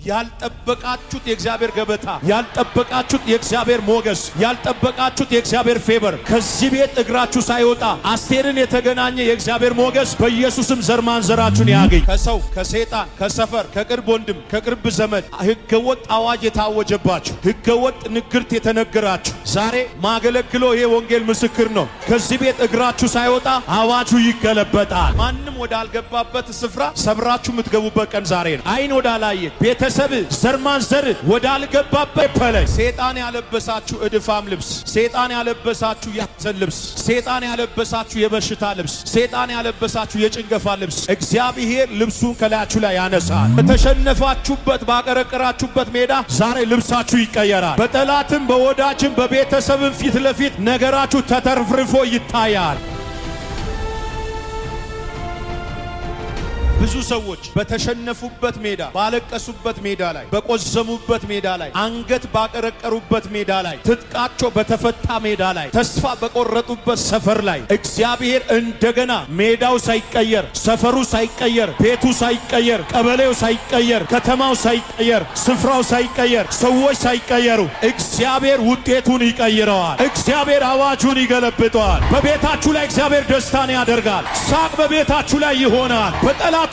ያልጠበቃችሁት የእግዚአብሔር ገበታ፣ ያልጠበቃችሁት የእግዚአብሔር ሞገስ፣ ያልጠበቃችሁት የእግዚአብሔር ፌቨር ከዚህ ቤት እግራችሁ ሳይወጣ አስቴርን የተገናኘ የእግዚአብሔር ሞገስ በኢየሱስም ዘር ማንዘራችሁን ያገኝ። ከሰው ከሰይጣን ከሰፈር ከቅርብ ወንድም ከቅርብ ዘመድ ህገወጥ አዋጅ የታወጀባችሁ ህገወጥ ንግርት የተነገራችሁ ዛሬ ማገለግለው ይሄ ወንጌል ምስክር ነው። ከዚህ ቤት እግራችሁ ሳይወጣ አዋጁ ይገለበጣል። ማንም ወዳልገባበት ስፍራ ሰብራችሁ የምትገቡበት ቀን ዛሬ ነው። አይን ወዳላየ ቤተሰብ ዘር ማንዘር ወዳልገባበት ፐለይ ሰይጣን ያለበሳችሁ እድፋም ልብስ፣ ሰይጣን ያለበሳችሁ የሐዘን ልብስ፣ ሰይጣን ያለበሳችሁ የበሽታ ልብስ፣ ሰይጣን ያለበሳችሁ የጭንገፋ ልብስ እግዚአብሔር ልብሱን ከላያችሁ ላይ ያነሳል። በተሸነፋችሁበት ባቀረቀራችሁበት ሜዳ ዛሬ ልብሳችሁ ይቀየራል። በጠላትም በወዳጅም በቤተሰብም ፊት ለፊት ነገራችሁ ተተርፍርፎ ይታያል። ብዙ ሰዎች በተሸነፉበት ሜዳ፣ ባለቀሱበት ሜዳ ላይ፣ በቆዘሙበት ሜዳ ላይ፣ አንገት ባቀረቀሩበት ሜዳ ላይ፣ ትጥቃቸው በተፈታ ሜዳ ላይ፣ ተስፋ በቆረጡበት ሰፈር ላይ እግዚአብሔር እንደገና ሜዳው ሳይቀየር፣ ሰፈሩ ሳይቀየር፣ ቤቱ ሳይቀየር፣ ቀበሌው ሳይቀየር፣ ከተማው ሳይቀየር፣ ስፍራው ሳይቀየር፣ ሰዎች ሳይቀየሩ እግዚአብሔር ውጤቱን ይቀይረዋል። እግዚአብሔር አዋጁን ይገለብጠዋል። በቤታችሁ ላይ እግዚአብሔር ደስታን ያደርጋል። ሳቅ በቤታችሁ ላይ ይሆናል። በጠላቶቻችሁ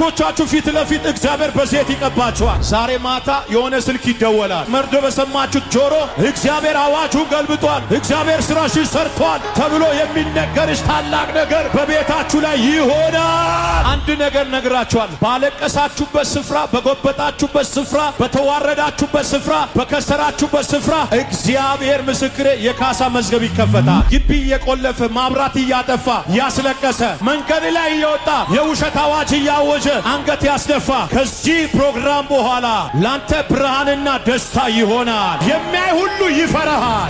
ፊት ለፊት እግዚአብሔር በዘይት ይቀባችኋል። ዛሬ ማታ የሆነ ስልክ ይደወላል። መርዶ በሰማችሁት ጆሮ እግዚአብሔር አዋጁን ገልብጧል፣ እግዚአብሔር ስራሽን ሰርቷል ተብሎ የሚነገርሽ ታላቅ ነገር በቤታችሁ ላይ ይሆናል። አንድ ነገር ነግራችኋል። ባለቀሳችሁበት ስፍራ፣ በጎበጣችሁበት ስፍራ፣ በተዋረዳችሁበት ስፍራ፣ በከሰራችሁበት ስፍራ እግዚአብሔር ምስክሬ የካሳ መዝገብ ይከፈታል። ግቢ እየቆለፈ ማብራት እያጠፋ ያስለቀሰ መንገድ ላይ እየወጣ የውሸት አዋጅ እያወጀ አንገት ያስደፋ ከዚህ ፕሮግራም በኋላ ላንተ ብርሃንና ደስታ ይሆናል። የሚያይ ሁሉ ይፈራሃል።